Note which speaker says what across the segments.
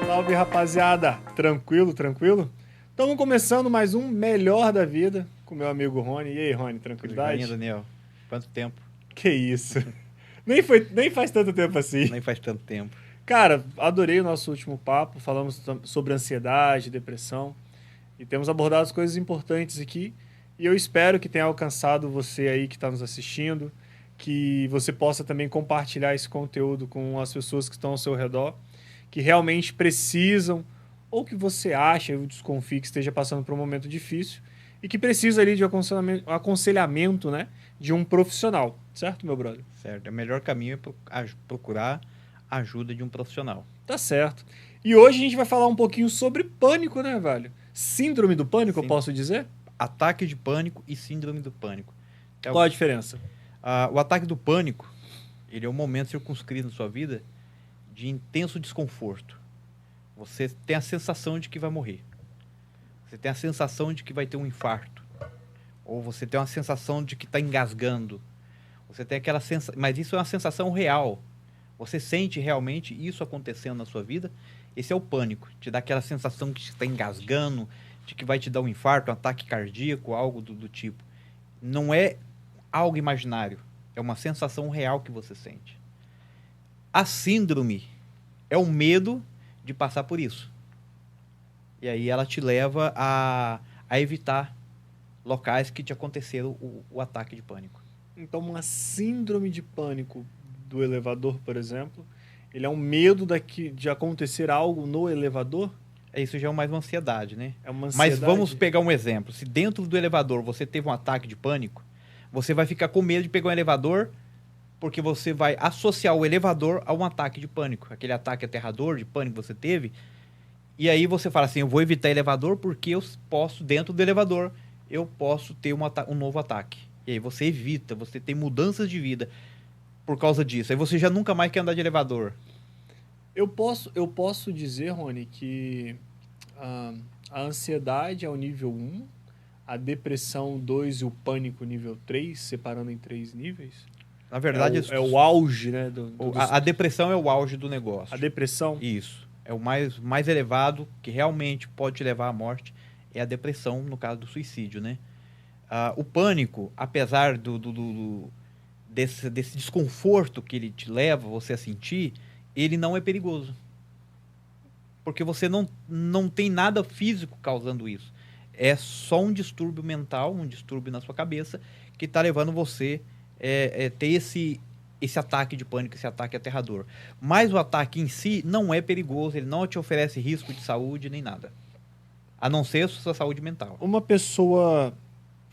Speaker 1: Salve, rapaziada! Tranquilo, tranquilo? Estamos começando mais um Melhor da Vida com meu amigo Rony. E aí, Rony, tranquilidade?
Speaker 2: Tudo bem, Daniel? Quanto tempo?
Speaker 1: Que isso? Nem faz tanto tempo assim.
Speaker 2: Nem faz tanto tempo.
Speaker 1: Cara, adorei o nosso último papo. Falamos sobre ansiedade, depressão. E temos abordado as coisas importantes aqui. E eu espero que tenha alcançado você aí que está nos assistindo. Que você possa também compartilhar esse conteúdo com as pessoas que estão ao seu redor, que realmente precisam, ou que você acha, eu desconfio que esteja passando por um momento difícil, e que precisa ali de aconselhamento, né, de um profissional. Certo, meu brother?
Speaker 2: Certo. O melhor caminho é procurar a ajuda de um profissional.
Speaker 1: Tá certo. E hoje a gente vai falar um pouquinho sobre pânico, né, velho? Síndrome do pânico, eu posso dizer?
Speaker 2: Ataque de pânico e síndrome do pânico.
Speaker 1: Qual a diferença?
Speaker 2: O ataque do pânico, ele é um momento circunscrito na sua vida de intenso desconforto. Você tem a sensação de que vai morrer. Você tem a sensação de que vai ter um infarto. Ou você tem uma sensação de que está engasgando. Você tem aquela sensação... Mas isso é uma sensação real. Você sente realmente isso acontecendo na sua vida. Esse é o pânico. Te dá aquela sensação que está engasgando, de que vai te dar um infarto, um ataque cardíaco, algo do tipo. Não é algo imaginário. É uma sensação real que você sente. A síndrome é o medo de passar por isso. E aí ela te leva a evitar locais que te aconteceram o ataque de pânico.
Speaker 1: Então, uma síndrome de pânico do elevador, por exemplo, ele é um medo de acontecer algo no elevador?
Speaker 2: Isso já é mais uma ansiedade, né?
Speaker 1: É uma ansiedade.
Speaker 2: Mas vamos pegar um exemplo. Se dentro do elevador você teve um ataque de pânico, você vai ficar com medo de pegar um elevador porque você vai associar o elevador a um ataque de pânico. Aquele ataque aterrador de pânico que você teve. E aí você fala assim, eu vou evitar elevador porque eu posso, dentro do elevador, eu posso ter um novo ataque. E aí você evita, você tem mudanças de vida por causa disso. Aí você já nunca mais quer andar de elevador.
Speaker 1: Eu posso dizer, Rony, que a ansiedade é o nível 1, a depressão 2 e o pânico nível 3, separando em 3 níveis?
Speaker 2: Na verdade...
Speaker 1: É o auge, né?
Speaker 2: A depressão é o auge do negócio.
Speaker 1: A depressão?
Speaker 2: Isso. É o mais elevado, que realmente pode te levar à morte, é a depressão, no caso do suicídio, né? O pânico, apesar desse desconforto que ele te leva você a sentir, ele não é perigoso. Porque você não tem nada físico causando isso. É só um distúrbio mental, um distúrbio na sua cabeça, que está levando você ter esse ataque de pânico, esse ataque aterrador. Mas o ataque em si não é perigoso, ele não te oferece risco de saúde nem nada. A não ser a sua saúde mental.
Speaker 1: Uma pessoa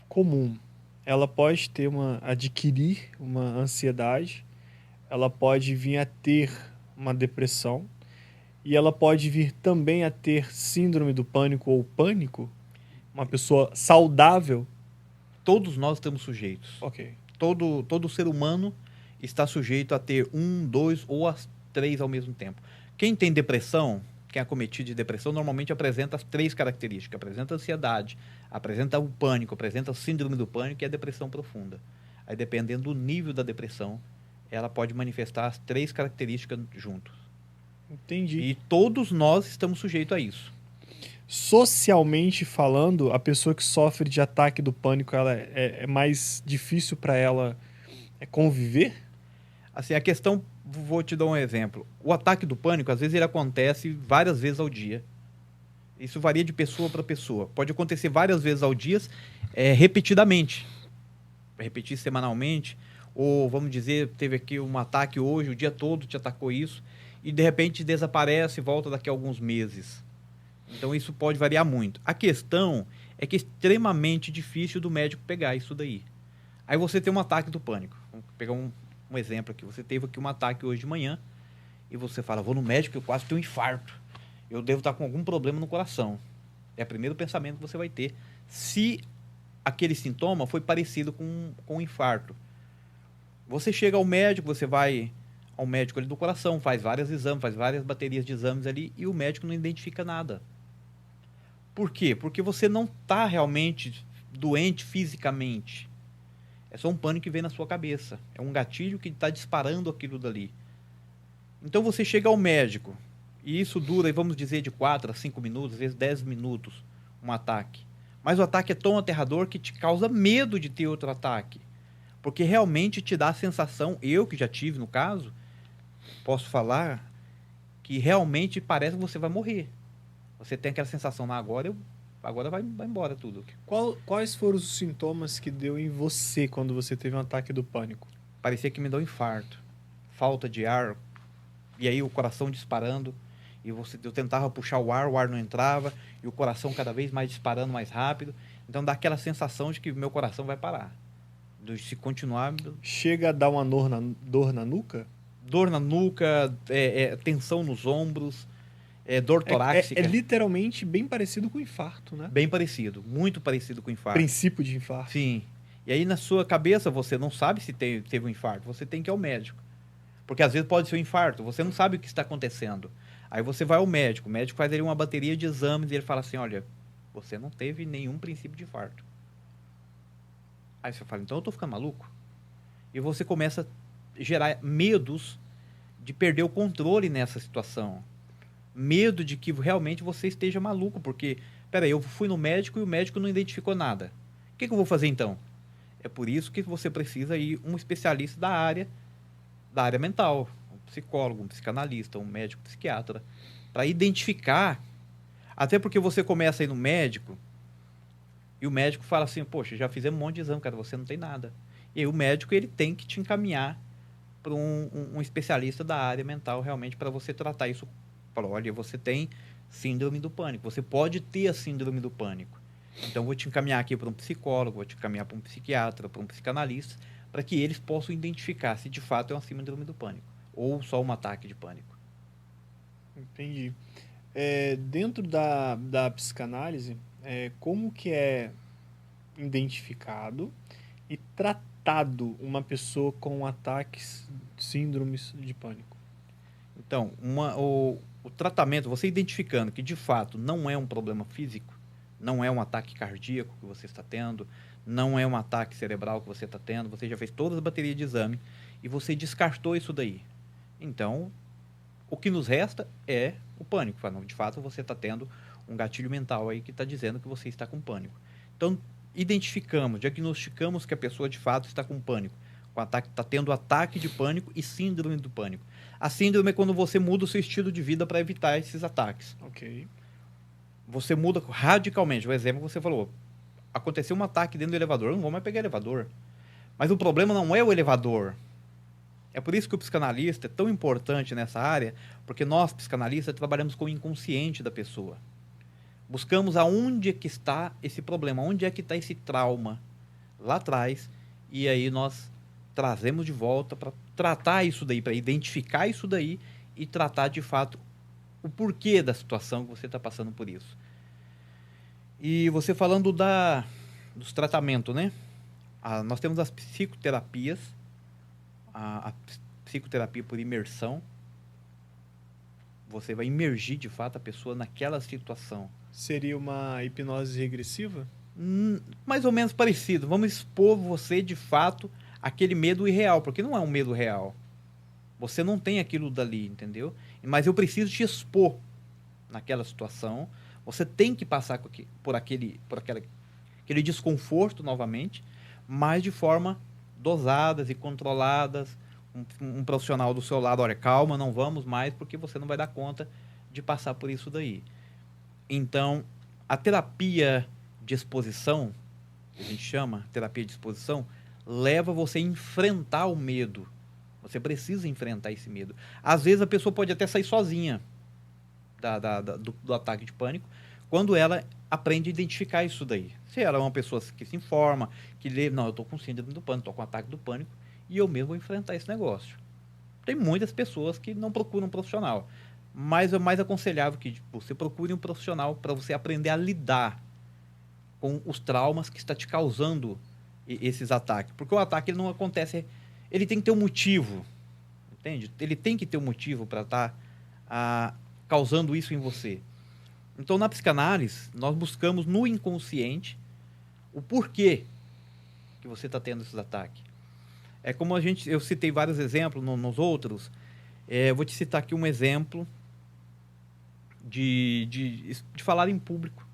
Speaker 1: comum, ela pode adquirir uma ansiedade, ela pode vir a ter uma depressão, e ela pode vir também a ter síndrome do pânico ou pânico? Uma pessoa saudável?
Speaker 2: Todos nós estamos sujeitos.
Speaker 1: Ok.
Speaker 2: Todo ser humano está sujeito a ter 1, 2 ou as 3 ao mesmo tempo. Quem tem depressão, quem é acometido de depressão, normalmente apresenta as 3 características. Apresenta ansiedade, apresenta o pânico, apresenta a síndrome do pânico e a depressão profunda. Aí, dependendo do nível da depressão, ela pode manifestar as 3 características juntos.
Speaker 1: Entendi.
Speaker 2: E todos nós estamos sujeitos a isso.
Speaker 1: Socialmente falando, a pessoa que sofre de ataque do pânico, ela é mais difícil para ela conviver?
Speaker 2: Assim, a questão, vou te dar um exemplo. O ataque do pânico, às vezes, ele acontece várias vezes ao dia. Isso varia de pessoa para pessoa. Pode acontecer várias vezes ao dia, repetidamente. Repetir semanalmente. Ou, vamos dizer, teve aqui um ataque hoje, o dia todo te atacou isso, e de repente desaparece e volta daqui a alguns meses. Então isso pode variar muito. A questão é que é extremamente difícil do médico pegar isso daí. Aí você tem um ataque do pânico. Vamos pegar um exemplo aqui. Você teve aqui um ataque hoje de manhã e você fala, vou no médico, eu quase tenho um infarto. Eu devo estar com algum problema no coração. É o primeiro pensamento que você vai ter. Se aquele sintoma foi parecido com um infarto. Você chega ao médico, você vai ao médico ali do coração, faz vários exames, faz várias baterias de exames ali e o médico não identifica nada. Por quê? Porque você não está realmente doente fisicamente. É só um pânico que vem na sua cabeça. É um gatilho que está disparando aquilo dali. Então você chega ao médico E isso dura, vamos dizer, de 4 a 5 minutos, às vezes 10 minutos, um ataque. Mas o ataque é tão aterrador que te causa medo de ter outro ataque. Porque realmente te dá a sensação, eu que já tive no caso, posso falar que realmente parece que você vai morrer. Você tem aquela sensação, agora vai embora tudo.
Speaker 1: Quais foram os sintomas que deu em você quando você teve um ataque do pânico?
Speaker 2: Parecia que me deu um infarto, falta de ar, e aí o coração disparando, e eu tentava puxar o ar não entrava, e o coração cada vez mais disparando mais rápido. Então dá aquela sensação de que meu coração vai parar. Se continuar...
Speaker 1: Chega a dar uma dor na nuca?
Speaker 2: Dor na nuca, tensão nos ombros, dor torácica.
Speaker 1: É literalmente bem parecido com infarto, né?
Speaker 2: Bem parecido, muito parecido com infarto.
Speaker 1: Princípio de infarto.
Speaker 2: Sim. E aí na sua cabeça você não sabe se teve um infarto, você tem que ir ao médico. Porque às vezes pode ser um infarto, você não sabe o que está acontecendo. Aí você vai ao médico, o médico faz ali uma bateria de exames e ele fala assim, olha, você não teve nenhum princípio de infarto. Aí você fala, então eu tô ficando maluco? E você começa a gerar medos de perder o controle nessa situação. Medo de que realmente você esteja maluco, porque, peraí, eu fui no médico e o médico não identificou nada. O que eu vou fazer então? É por isso que você precisa ir um especialista da área mental, um psicólogo, um psicanalista, um médico psiquiatra, para identificar, até porque você começa a ir no médico e o médico fala assim, poxa, já fizemos um monte de exame, cara, você não tem nada. E aí o médico ele tem que te encaminhar para um especialista da área mental realmente para você tratar isso. Fala, olha, você tem síndrome do pânico, você pode ter a síndrome do pânico. Então, vou te encaminhar aqui para um psicólogo, vou te encaminhar para um psiquiatra, para um psicanalista, para que eles possam identificar se de fato é uma síndrome do pânico ou só um ataque de pânico.
Speaker 1: Entendi. Dentro da psicanálise, como que é identificado e tratado uma pessoa com ataques, síndromes de pânico?
Speaker 2: Então, o tratamento, você identificando que de fato não é um problema físico, não é um ataque cardíaco que você está tendo, não é um ataque cerebral que você está tendo, você já fez todas as baterias de exame e você descartou isso daí. Então, o que nos resta é o pânico. De fato, você está tendo um gatilho mental aí que está dizendo que você está com pânico. Então, identificamos, diagnosticamos que a pessoa de fato está com pânico. Está tendo ataque de pânico e síndrome do pânico. A síndrome é quando você muda o seu estilo de vida para evitar esses ataques.
Speaker 1: Ok.
Speaker 2: Você muda radicalmente. O exemplo que você falou, aconteceu um ataque dentro do elevador, eu não vou mais pegar elevador. Mas o problema não é o elevador. É por isso que o psicanalista é tão importante nessa área, porque nós, psicanalistas, trabalhamos com o inconsciente da pessoa. Buscamos aonde é que está esse problema, onde é que está esse trauma lá atrás, e aí nós trazemos de volta para tratar isso daí, para identificar isso daí e tratar de fato o porquê da situação que você está passando por isso. E você falando dos tratamentos, né? Nós temos as psicoterapias, a psicoterapia por imersão. Você vai imergir de fato a pessoa naquela situação.
Speaker 1: Seria uma hipnose regressiva?
Speaker 2: Mais ou menos parecido. Vamos expor você de fato aquele medo irreal, porque não é um medo real. Você não tem aquilo dali, entendeu? Mas eu preciso te expor naquela situação. Você tem que passar por aquele desconforto novamente, mas de forma dosadas e controladas. Um profissional do seu lado, olha, calma, não vamos mais, porque você não vai dar conta de passar por isso daí. Então, a terapia de exposição, que a gente chama terapia de exposição, leva você a enfrentar o medo. Você precisa enfrentar esse medo. Às vezes a pessoa pode até sair sozinha do ataque de pânico, quando ela aprende a identificar isso daí. Se ela é uma pessoa que se informa, que lê, não, eu estou com síndrome do pânico, estou com ataque do pânico, e eu mesmo vou enfrentar esse negócio. Tem muitas pessoas que não procuram um profissional, mas é mais aconselhável que você procure um profissional para você aprender a lidar com os traumas que está te causando esses ataques. Porque o ataque ele não acontece... Ele tem que ter um motivo, entende? Ele tem que ter um motivo para estar causando isso em você. Então, na psicanálise, nós buscamos no inconsciente o porquê que você está tendo esses ataques. É como eu citei vários exemplos nos outros. Vou te citar aqui um exemplo de falar em público,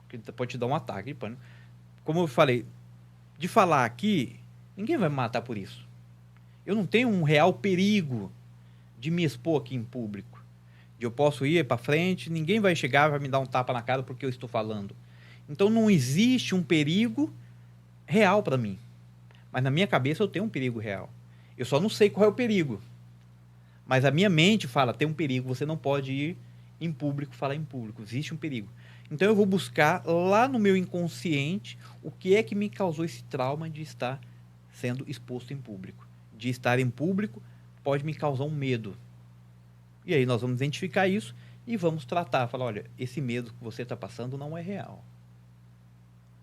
Speaker 2: que pode te dar um ataque de pânico. Como eu falei, de falar aqui, ninguém vai me matar por isso. Eu não tenho um real perigo de me expor aqui em público. Eu posso ir para frente, ninguém vai chegar e vai me dar um tapa na cara porque eu estou falando. Então não existe um perigo real para mim. Mas na minha cabeça eu tenho um perigo real. Eu só não sei qual é o perigo. Mas a minha mente fala, tem um perigo, você não pode ir em público, falar em público. Existe um perigo. Então eu vou buscar lá no meu inconsciente o que é que me causou esse trauma de estar sendo exposto em público. De estar em público pode me causar um medo. E aí nós vamos identificar isso e vamos tratar. Falar, olha, esse medo que você está passando não é real.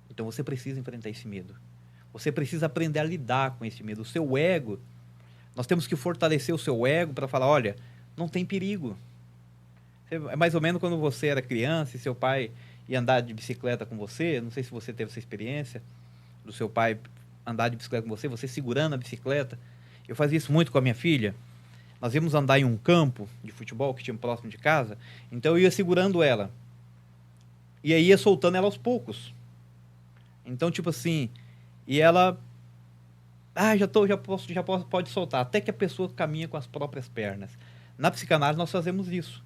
Speaker 2: Então você precisa enfrentar esse medo. Você precisa aprender a lidar com esse medo. O seu ego, nós temos que fortalecer o seu ego para falar, olha, não tem perigo. É mais ou menos quando você era criança e seu pai ia andar de bicicleta com você, não sei se você teve essa experiência, do seu pai andar de bicicleta com você, você segurando a bicicleta. Eu fazia isso muito com a minha filha. Nós íamos andar em um campo de futebol que tinha próximo de casa, então eu ia segurando ela. E aí ia soltando ela aos poucos. Então, tipo assim, e ela... pode soltar. Até que a pessoa caminha com as próprias pernas. Na psicanálise nós fazemos isso.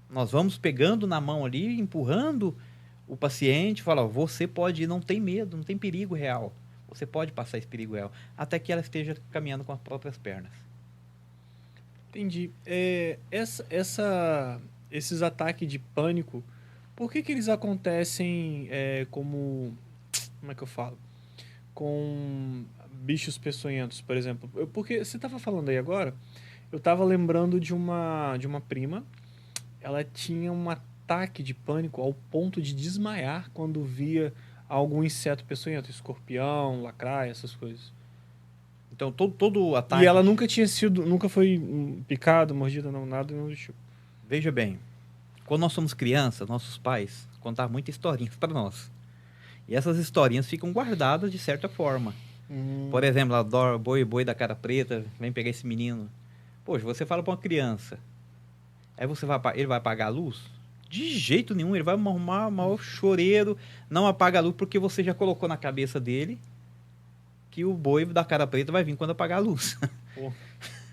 Speaker 2: Nós vamos pegando na mão ali, empurrando o paciente, fala, você pode ir, não tem medo, não tem perigo real. Você pode passar esse perigo real, até que ela esteja caminhando com as próprias pernas.
Speaker 1: Entendi. Esses ataques de pânico, por que eles acontecem como é que eu falo? Com bichos peçonhentos, por exemplo. Porque você estava falando aí agora, eu estava lembrando de uma prima. Ela tinha um ataque de pânico ao ponto de desmaiar quando via algum inseto peçonhento, escorpião, lacraia, essas coisas.
Speaker 2: Então, todo ataque...
Speaker 1: E ela nunca foi picada, mordida, não, nada, não do tipo.
Speaker 2: Veja bem, quando nós somos crianças, nossos pais contavam muitas historinhas para nós. E essas historinhas ficam guardadas de certa forma. Por exemplo, adoro boi da cara preta, vem pegar esse menino. Poxa, você fala para uma criança, aí ele vai apagar a luz? De jeito nenhum, ele vai arrumar o maior choreiro, não apaga a luz, porque você já colocou na cabeça dele que o boi da cara preta vai vir quando apagar a luz.
Speaker 1: Pô.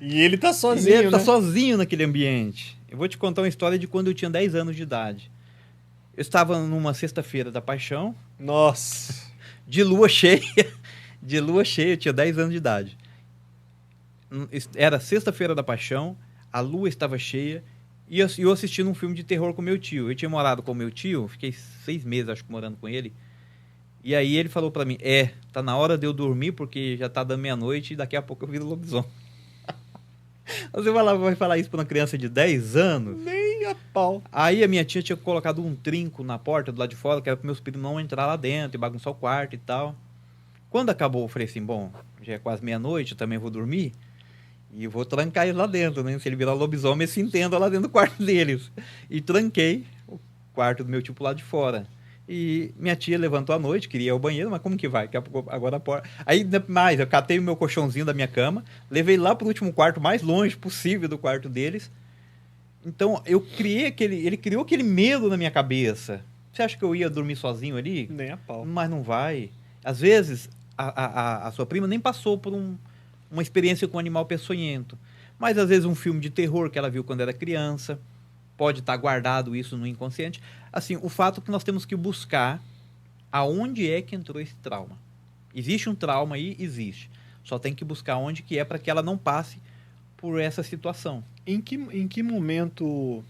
Speaker 1: E ele tá sozinho,
Speaker 2: ele tá sozinho naquele ambiente. Eu vou te contar uma história de quando eu tinha 10 anos de idade. Eu estava numa sexta-feira da paixão.
Speaker 1: Nossa!
Speaker 2: De lua cheia. De lua cheia, eu tinha 10 anos de idade. Era sexta-feira da paixão, a lua estava cheia, e eu assistindo um filme de terror com meu tio. Eu tinha morado com meu tio, fiquei 6 meses, acho que, morando com ele. E aí ele falou pra mim, tá na hora de eu dormir, porque já tá dando meia-noite e daqui a pouco eu viro lobisomem. Você vai falar isso pra uma criança de 10 anos?
Speaker 1: Nem a pau.
Speaker 2: Aí a minha tia tinha colocado um trinco na porta do lado de fora, que era para meus primos não entrar lá dentro e bagunçar o quarto e tal. Quando acabou, eu falei assim, bom, já é quase meia-noite, eu também vou dormir. E vou trancar eles lá dentro, né? Se ele virar lobisomem, se entenda lá dentro do quarto deles. E tranquei o quarto do meu tio pro lado de fora. E minha tia levantou à noite, queria ir ao banheiro, mas como que vai? Agora a porta... Aí, mais, eu catei o meu colchãozinho da minha cama, levei lá pro último quarto, mais longe possível do quarto deles. Então, eu criei ele criou aquele medo na minha cabeça. Você acha que eu ia dormir sozinho ali?
Speaker 1: Nem a pau.
Speaker 2: Mas não vai. Às vezes, a sua prima nem passou por uma experiência com um animal peçonhento. Mas, às vezes, um filme de terror que ela viu quando era criança, pode estar guardado isso no inconsciente. Assim, o fato é que nós temos que buscar aonde é que entrou esse trauma. Existe um trauma aí? Existe. Só tem que buscar onde que é para que ela não passe por essa situação.
Speaker 1: Em que momento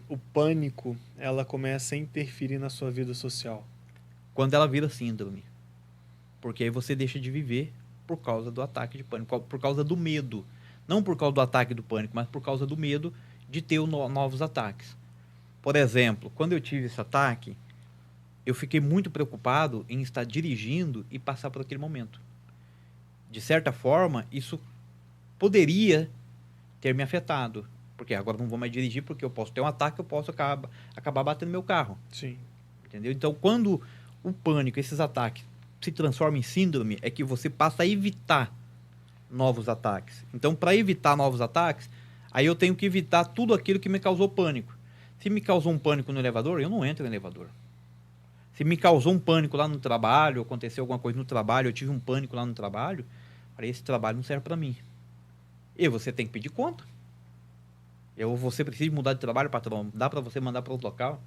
Speaker 1: o pânico ela começa a interferir na sua vida social?
Speaker 2: Quando ela vira síndrome. Porque aí você deixa de viver por causa do ataque de pânico, por causa do medo. Não por causa do ataque do pânico, mas por causa do medo de ter novos ataques. Por exemplo, quando eu tive esse ataque, eu fiquei muito preocupado em estar dirigindo e passar por aquele momento. De certa forma, isso poderia ter me afetado. Porque agora não vou mais dirigir, porque eu posso ter um ataque, eu posso acabar batendo meu carro.
Speaker 1: Sim.
Speaker 2: Entendeu? Então, quando o pânico, esses ataques, se transformam em síndrome, é que você passa a evitar novos ataques. Então, para evitar novos ataques, Aí eu tenho que evitar tudo aquilo que me causou pânico. Se me causou um pânico no elevador, eu não entro no elevador. Se me causou um pânico lá no trabalho, aconteceu alguma coisa no trabalho, eu tive um pânico lá no trabalho, falei, esse trabalho não serve para mim. E você tem que pedir conta. Você precisa mudar de trabalho, patrão. Dá para você mandar para outro local.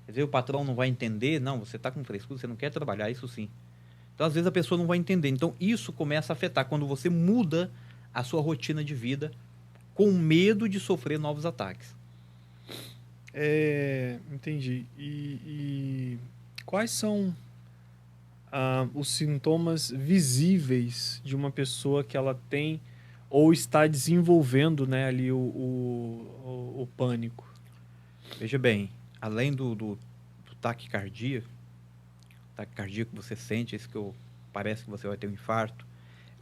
Speaker 2: Quer dizer, o patrão não vai entender. Não, você está com frescura, você não quer trabalhar, isso sim. Então, às vezes, a pessoa não vai entender. Então, isso começa a afetar quando você muda a sua rotina de vida com medo de sofrer novos ataques.
Speaker 1: Entendi. E quais são os sintomas visíveis de uma pessoa que ela tem ou está desenvolvendo, né, ali o pânico?
Speaker 2: Veja bem, além do taquicardia que você sente, esse parece que você vai ter um infarto,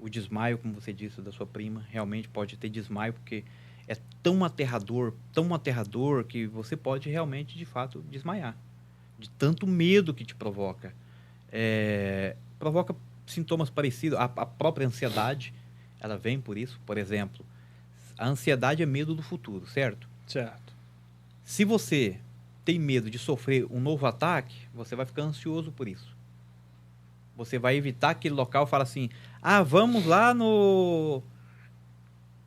Speaker 2: o desmaio, como você disse, da sua prima, realmente pode ter desmaio, porque é tão aterrador, que você pode realmente, de fato, desmaiar. De tanto medo que te provoca. Provoca sintomas parecidos. A própria ansiedade, ela vem por isso. Por exemplo, a ansiedade é medo do futuro, certo?
Speaker 1: Certo.
Speaker 2: Se você tem medo de sofrer um novo ataque, você vai ficar ansioso por isso. Você vai evitar aquele local e fala assim, vamos lá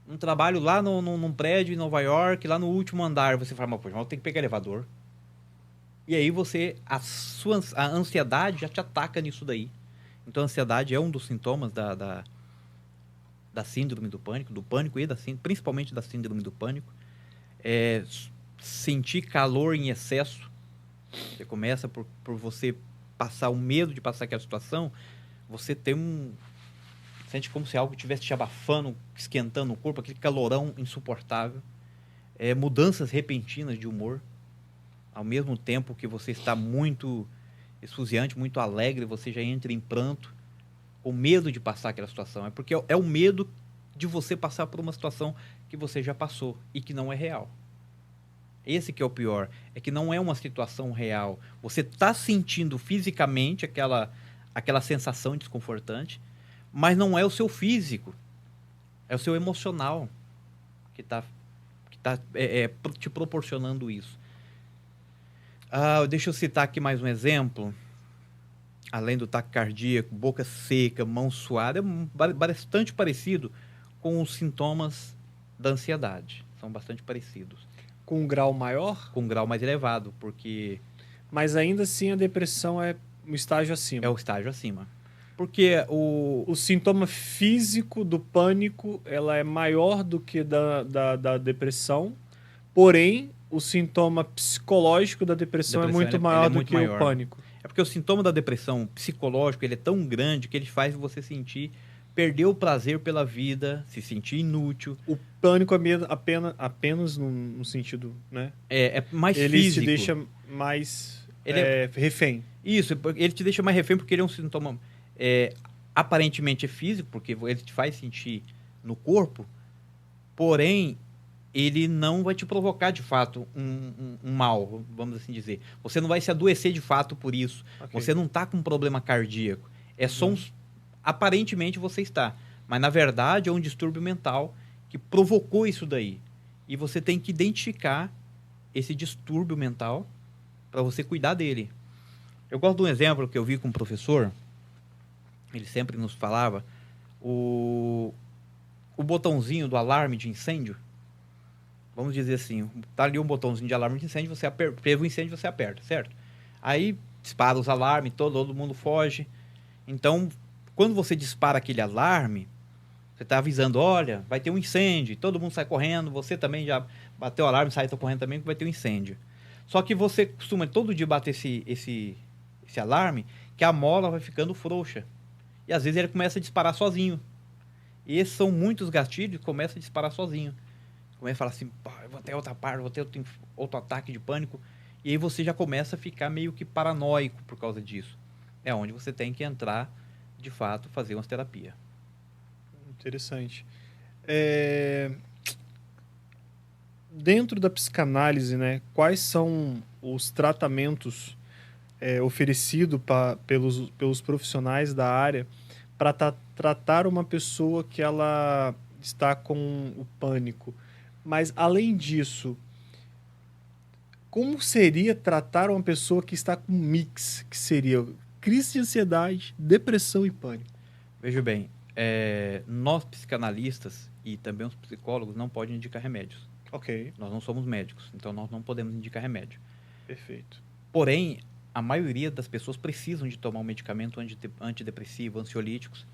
Speaker 2: um trabalho lá num prédio em Nova York, lá no último andar. Você fala, mas eu tenho que pegar elevador. E aí a ansiedade já te ataca nisso daí. Então a ansiedade é um dos sintomas da síndrome do pânico e principalmente da síndrome do pânico. Sentir calor em excesso. Você começa por você passar o medo de passar aquela situação, você sente como se algo estivesse te abafando, esquentando o corpo, aquele calorão insuportável. Mudanças repentinas de humor. Ao mesmo tempo que você está muito esfuziante, muito alegre, você já entra em pranto, com medo de passar aquela situação. É porque é o medo de você passar por uma situação que você já passou e que não é real. Esse que é o pior, é que não é uma situação real. Você está sentindo fisicamente aquela sensação desconfortante, mas não é o seu físico, é o seu emocional que está te proporcionando isso. Deixa eu citar aqui mais um exemplo. Além do ataque cardíaco, boca seca, mão suada, é bastante parecido com os sintomas da ansiedade. São bastante parecidos.
Speaker 1: Com um grau maior?
Speaker 2: Com um grau mais elevado, porque...
Speaker 1: Mas ainda assim a depressão é um estágio acima.
Speaker 2: É o estágio acima. Porque
Speaker 1: o sintoma físico do pânico ela é maior do que da depressão, porém o sintoma psicológico da depressão é muito maior do que o pânico.
Speaker 2: É porque o sintoma da depressão psicológico ele é tão grande que ele faz você perder o prazer pela vida, se sentir inútil.
Speaker 1: O pânico é apenas no sentido, né?
Speaker 2: É mais
Speaker 1: ele
Speaker 2: físico.
Speaker 1: Ele te deixa mais refém.
Speaker 2: Isso, ele te deixa mais refém porque ele é um sintoma aparentemente físico, porque ele te faz sentir no corpo, porém ele não vai te provocar, de fato, um mal, vamos assim dizer. Você não vai se adoecer de fato por isso. Okay. Você não está com um problema cardíaco. É só aparentemente você está. Mas, na verdade, é um distúrbio mental que provocou isso daí. E você tem que identificar esse distúrbio mental para você cuidar dele. Eu gosto de um exemplo que eu vi com um professor. Ele sempre nos falava o botãozinho do alarme de incêndio. Vamos dizer assim, tá ali um botãozinho de alarme de incêndio, teve um incêndio, você aperta, certo? Aí dispara os alarmes, todo mundo foge. Então, quando você dispara aquele alarme, você está avisando, olha, vai ter um incêndio, todo mundo sai correndo, você também já bateu o alarme, sai correndo também, que vai ter um incêndio. Só que você costuma todo dia bater esse alarme, que a mola vai ficando frouxa. E às vezes ele começa a disparar sozinho. E esses são muitos gatilhos que começam a disparar sozinho. Começa a falar assim, eu vou ter outra parte, vou ter outro ataque de pânico. E aí você já começa a ficar meio que paranoico por causa disso. É onde você tem que entrar, de fato, fazer uma terapia.
Speaker 1: Interessante. Dentro da psicanálise, né, quais são os tratamentos oferecidos pelos profissionais da área para tratar uma pessoa que ela está com o pânico? Mas, além disso, como seria tratar uma pessoa que está com mix, que seria crise de ansiedade, depressão e pânico?
Speaker 2: Veja bem, nós psicanalistas e também os psicólogos não podem indicar remédios.
Speaker 1: Ok,
Speaker 2: Nós não somos médicos, então nós não podemos indicar remédio.
Speaker 1: perfeito.
Speaker 2: Porém, a maioria das pessoas precisam de tomar um medicamento antidepressivo, ansiolíticos,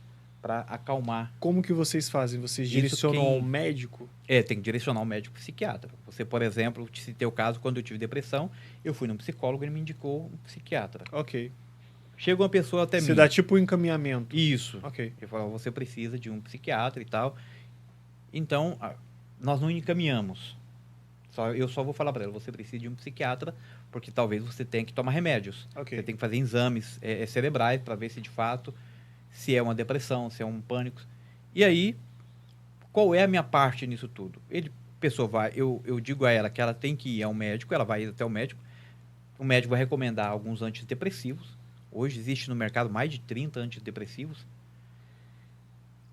Speaker 2: para acalmar.
Speaker 1: Como que vocês fazem? Vocês
Speaker 2: Isso
Speaker 1: direcionam
Speaker 2: quem-
Speaker 1: ao médico?
Speaker 2: Tem que direcionar um médico psiquiatra. Você, por exemplo, se teu caso, quando eu tive depressão, eu fui num psicólogo e ele me indicou um psiquiatra.
Speaker 1: Ok.
Speaker 2: Chega uma pessoa até
Speaker 1: Você
Speaker 2: mim.
Speaker 1: dá tipo um encaminhamento.
Speaker 2: Isso.
Speaker 1: Ok.
Speaker 2: Ele fala, você precisa de um psiquiatra e tal. Então, nós não encaminhamos. Eu só vou falar para ela, você precisa de um psiquiatra, porque talvez você tenha que tomar remédios.
Speaker 1: Ok.
Speaker 2: Você tem que fazer exames cerebrais para ver se de fato, se é uma depressão, se é um pânico. E aí, qual é a minha parte nisso tudo? A pessoa vai, eu digo a ela que ela tem que ir ao médico, ela vai até o médico vai recomendar alguns antidepressivos. Hoje existe no mercado mais de 30 antidepressivos.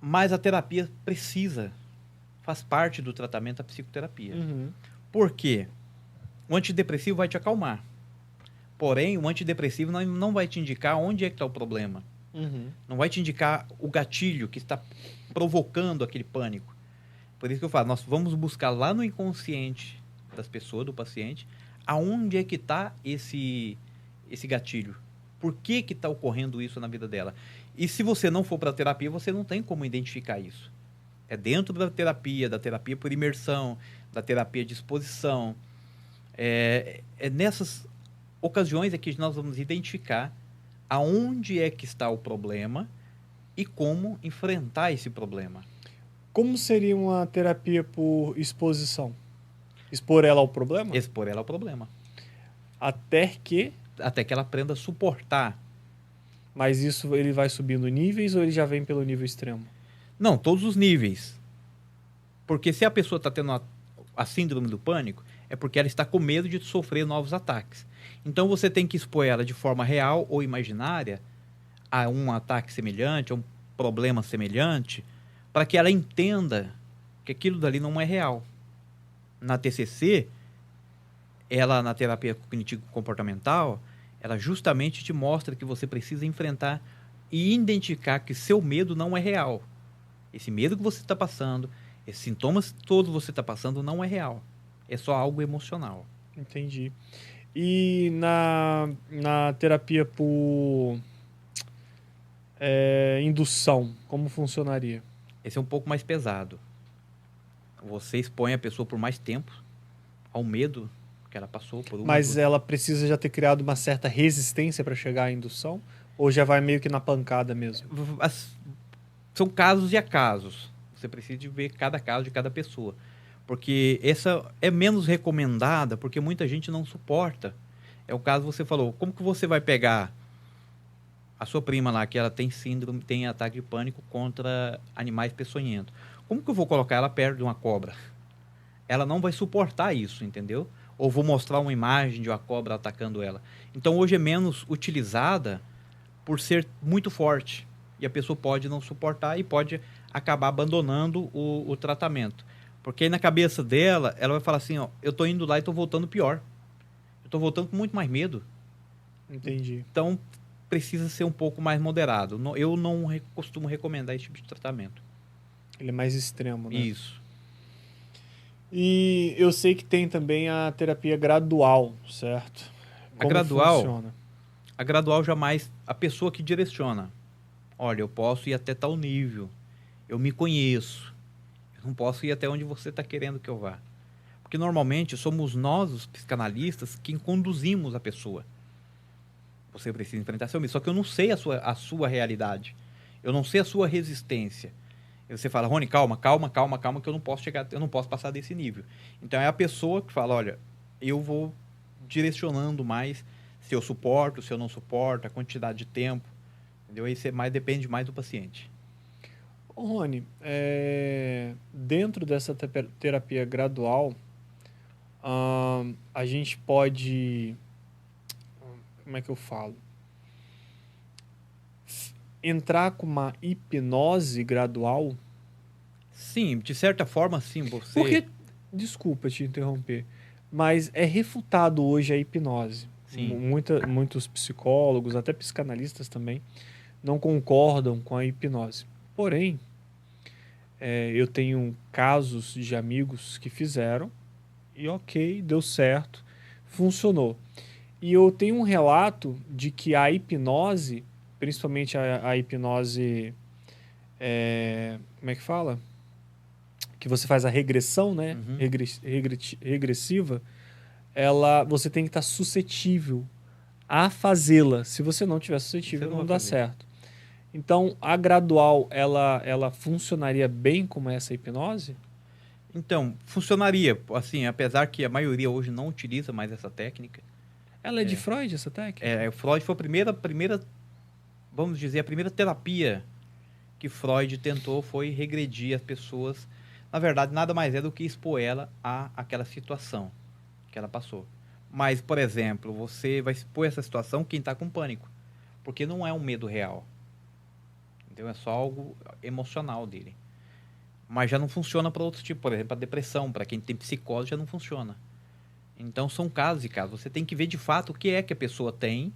Speaker 2: Mas a terapia faz parte do tratamento da psicoterapia.
Speaker 1: Uhum.
Speaker 2: Por quê? O antidepressivo vai te acalmar. Porém, o antidepressivo não vai te indicar onde é que está o problema.
Speaker 1: Uhum.
Speaker 2: Não vai te indicar o gatilho que está provocando aquele pânico. Por isso que eu falo, nós vamos buscar lá no inconsciente das pessoas, do paciente, aonde é que está esse gatilho. Por que está ocorrendo isso na vida dela? E se você não for para a terapia, você não tem como identificar isso. É dentro da terapia por imersão, da terapia de exposição. É nessas ocasiões é que nós vamos identificar aonde é que está o problema e como enfrentar esse problema.
Speaker 1: Como seria uma terapia por exposição? Expor ela ao problema?
Speaker 2: Expor ela ao problema.
Speaker 1: Até que...
Speaker 2: Até que ela aprenda a suportar.
Speaker 1: Mas isso ele vai subindo níveis ou ele já vem pelo nível extremo?
Speaker 2: Não, todos os níveis. Porque se a pessoa está tendo a síndrome do pânico, é porque ela está com medo de sofrer novos ataques. Então você tem que expor ela de forma real ou imaginária a um ataque semelhante, a um problema semelhante, para que ela entenda que aquilo dali não é real. Na TCC, na terapia cognitivo-comportamental, ela justamente te mostra que você precisa enfrentar e identificar que seu medo não é real. Esse medo que você está passando, esses sintomas todos que você está passando não é real. É só algo emocional.
Speaker 1: Entendi. E na terapia por indução, como funcionaria?
Speaker 2: Esse é um pouco mais pesado. Você expõe a pessoa por mais tempo ao medo que ela passou por
Speaker 1: Mas ela precisa já ter criado uma certa resistência para chegar à indução? Ou já vai meio que na pancada mesmo?
Speaker 2: São casos e casos. Você precisa de ver cada caso de cada pessoa. Porque essa é menos recomendada, porque muita gente não suporta. É o caso que você falou. Como que você vai pegar a sua prima lá, que ela tem síndrome, tem ataque de pânico contra animais peçonhentos? Como que eu vou colocar ela perto de uma cobra? Ela não vai suportar isso, entendeu? Ou vou mostrar uma imagem de uma cobra atacando ela. Então, hoje é menos utilizada por ser muito forte. E a pessoa pode não suportar e pode acabar abandonando o tratamento. Porque aí na cabeça dela, ela vai falar assim, ó, eu tô indo lá e tô voltando pior. Eu tô voltando com muito mais medo.
Speaker 1: Entendi.
Speaker 2: Então, precisa ser um pouco mais moderado. Eu não costumo recomendar esse tipo de tratamento.
Speaker 1: Ele é mais extremo, né?
Speaker 2: Isso.
Speaker 1: E eu sei que tem também a terapia gradual, certo? Como funciona?
Speaker 2: A gradual jamais, a pessoa que direciona. Olha, eu posso ir até tal nível. Eu me conheço. Eu não posso ir até onde você está querendo que eu vá. Porque normalmente somos nós, os psicanalistas, quem conduzimos a pessoa. Você precisa enfrentar seu medo. Só que eu não sei a sua realidade. Eu não sei a sua resistência. E você fala, Rony, calma, que eu não posso chegar, eu não posso passar desse nível. Então é a pessoa que fala, olha, eu vou direcionando mais se eu suporto, se eu não suporto, a quantidade de tempo. Entendeu? Aí depende mais do paciente.
Speaker 1: Ô, Rony, dentro dessa terapia gradual, a gente pode... Como é que eu falo? Entrar com uma hipnose gradual?
Speaker 2: Sim, de certa forma, sim.
Speaker 1: Porque Desculpa te interromper, mas é refutado hoje a hipnose.
Speaker 2: Sim.
Speaker 1: Muitos psicólogos, até psicanalistas também, não concordam com a hipnose. Porém, eu tenho casos de amigos que fizeram e ok, deu certo, funcionou. E eu tenho um relato de que a hipnose, principalmente a hipnose, como é que fala? Que você faz a regressão, né?
Speaker 2: Uhum.
Speaker 1: Regressiva, você tem que estar suscetível a fazê-la. Se você não tiver suscetível,
Speaker 2: Você não
Speaker 1: não
Speaker 2: vai
Speaker 1: dá
Speaker 2: fazer.
Speaker 1: certo. Então, a gradual, ela funcionaria bem como essa hipnose?
Speaker 2: Então, funcionaria, assim, apesar que a maioria hoje não utiliza mais essa técnica.
Speaker 1: Ela é de Freud, essa técnica?
Speaker 2: Freud foi a primeira, vamos dizer, a primeira terapia que Freud tentou foi regredir as pessoas. Na verdade, nada mais é do que expor ela a aquela situação que ela passou. Mas, por exemplo, você vai expor essa situação quem está com pânico, porque não é um medo real. Então é só algo emocional dele. Mas já não funciona para outros tipos, por exemplo, a depressão, para quem tem psicose já não funciona. Então são casos e casos. Você tem que ver de fato o que é que a pessoa tem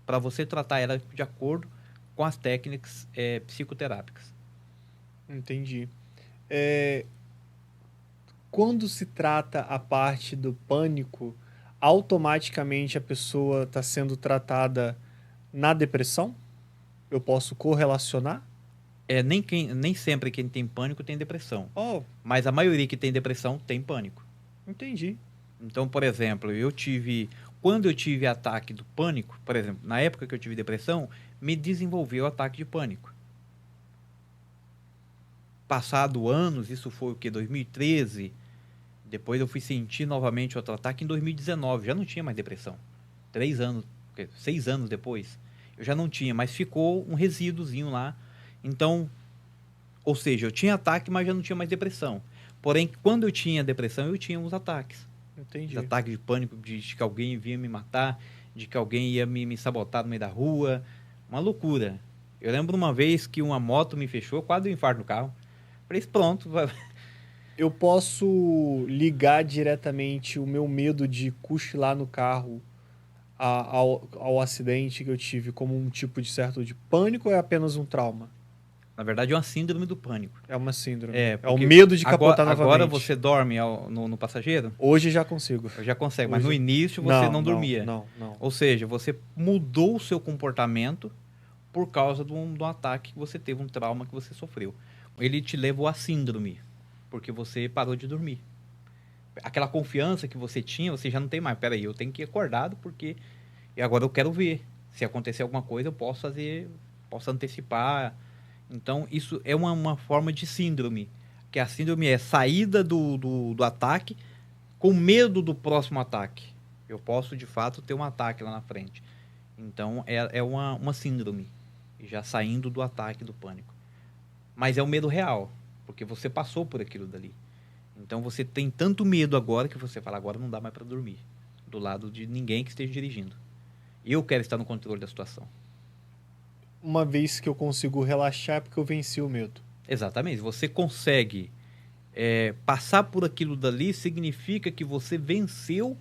Speaker 2: para você tratar ela de acordo com as técnicas psicoterápicas.
Speaker 1: Entendi. Quando se trata a parte do pânico, automaticamente a pessoa está sendo tratada na depressão? Eu posso correlacionar?
Speaker 2: Nem sempre quem tem pânico tem depressão.
Speaker 1: Oh,
Speaker 2: Mas a maioria que tem depressão tem pânico.
Speaker 1: entendi.
Speaker 2: Então, por exemplo, quando eu tive ataque do pânico, por exemplo, na época que eu tive depressão, me desenvolveu ataque de pânico. Passado anos, isso foi o que? 2013. Depois eu fui sentir novamente outro ataque em 2019. Já não tinha mais depressão. 6 anos depois. Eu já não tinha, mas ficou um resíduozinho lá. Então, ou seja, eu tinha ataque, mas já não tinha mais depressão. Porém, quando eu tinha depressão, eu tinha uns ataques.
Speaker 1: Entendi.
Speaker 2: Ataques de pânico, de que alguém vinha me matar, de que alguém ia me sabotar no meio da rua. Uma loucura. Eu lembro uma vez que uma moto me fechou, quase deu um infarto no carro. Falei, pronto.
Speaker 1: Eu posso ligar diretamente o meu medo de cochilar no carro ao acidente que eu tive como um tipo de certo de pânico ou é apenas um trauma?
Speaker 2: Na verdade, é uma síndrome do pânico.
Speaker 1: É uma síndrome.
Speaker 2: É
Speaker 1: o
Speaker 2: porque
Speaker 1: medo de capotar novamente.
Speaker 2: Agora você dorme no passageiro?
Speaker 1: Hoje já consigo.
Speaker 2: Eu já consegue, mas
Speaker 1: Hoje-
Speaker 2: no início você não dormia.
Speaker 1: Não.
Speaker 2: Ou seja, você mudou o seu comportamento por causa de um ataque que você teve, um trauma que você sofreu. Ele te levou à síndrome, porque você parou de dormir. Aquela confiança que você tinha, você já não tem mais. Peraí, eu tenho que ir acordado, porque e agora eu quero ver. Se acontecer alguma coisa, eu posso fazer, posso antecipar. Então, isso é uma forma de síndrome. Que a síndrome é saída do ataque com medo do próximo ataque. Eu posso, de fato, ter um ataque lá na frente. Então, é uma síndrome. Já saindo do ataque, do pânico. Mas é um medo real, porque você passou por aquilo dali. Então, você tem tanto medo agora que você fala, agora não dá mais para dormir. Do lado de ninguém que esteja dirigindo. Eu quero estar no controle da situação.
Speaker 1: Uma vez que eu consigo relaxar é porque eu venci o medo.
Speaker 2: Exatamente. Você consegue passar por aquilo dali, significa que você venceu,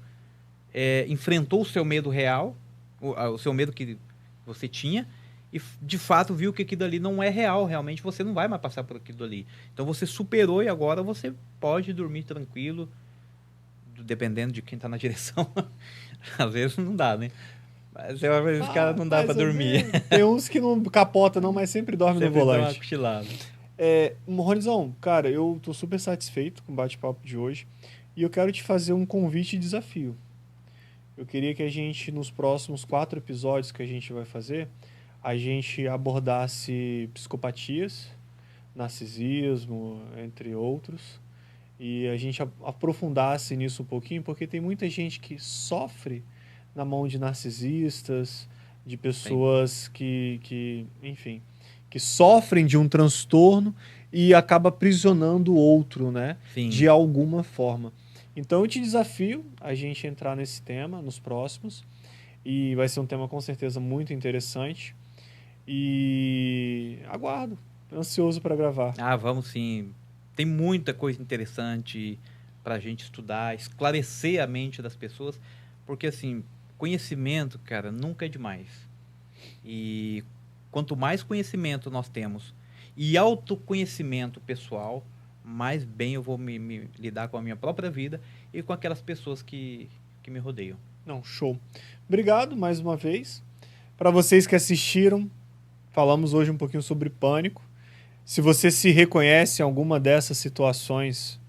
Speaker 2: enfrentou o seu medo real, o seu medo que você tinha, e de fato viu que aquilo ali não é real, realmente você não vai mais passar por aquilo ali. Então você superou e agora você pode dormir tranquilo, dependendo de quem está na direção. Às vezes não dá, né? Mas esse cara não dá para dormir.
Speaker 1: Tem uns que não capota não, mas sempre dorme no volante.
Speaker 2: Dá uma cochilada.
Speaker 1: Ronizão, cara, eu tô super satisfeito com o bate-papo de hoje e eu quero te fazer um convite e desafio. Eu queria que a gente, nos próximos 4 episódios que a gente vai fazer, a gente abordasse psicopatias, narcisismo, entre outros, e a gente aprofundasse nisso um pouquinho, porque tem muita gente que sofre na mão de narcisistas, de pessoas enfim, que sofrem de um transtorno e acaba aprisionando o outro, né?
Speaker 2: Sim.
Speaker 1: De alguma forma. Então eu te desafio a gente entrar nesse tema nos próximos, e vai ser um tema com certeza muito interessante, e aguardo, ansioso para gravar.
Speaker 2: Vamos sim. Tem muita coisa interessante pra gente estudar, esclarecer a mente das pessoas, porque assim, conhecimento, cara, nunca é demais. E quanto mais conhecimento nós temos e autoconhecimento pessoal, mais bem eu vou me lidar com a minha própria vida e com aquelas pessoas que me rodeiam.
Speaker 1: Não, show. Obrigado mais uma vez. Para vocês que assistiram, falamos hoje um pouquinho sobre pânico. Se você se reconhece em alguma dessas situações,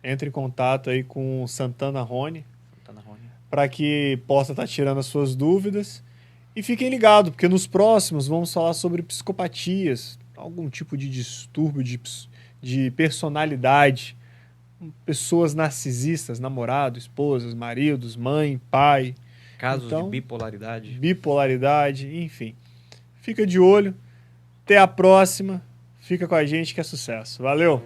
Speaker 1: entre em contato aí com o Santana Rony, para que possa estar tirando as suas dúvidas. E fiquem ligados, porque nos próximos vamos falar sobre psicopatias, algum tipo de distúrbio de personalidade, pessoas narcisistas, namorado, esposas, maridos, mãe, pai.
Speaker 2: Casos
Speaker 1: Então,
Speaker 2: de bipolaridade.
Speaker 1: Bipolaridade, enfim. Fica de olho. Até a próxima. Fica com a gente que é sucesso. Valeu!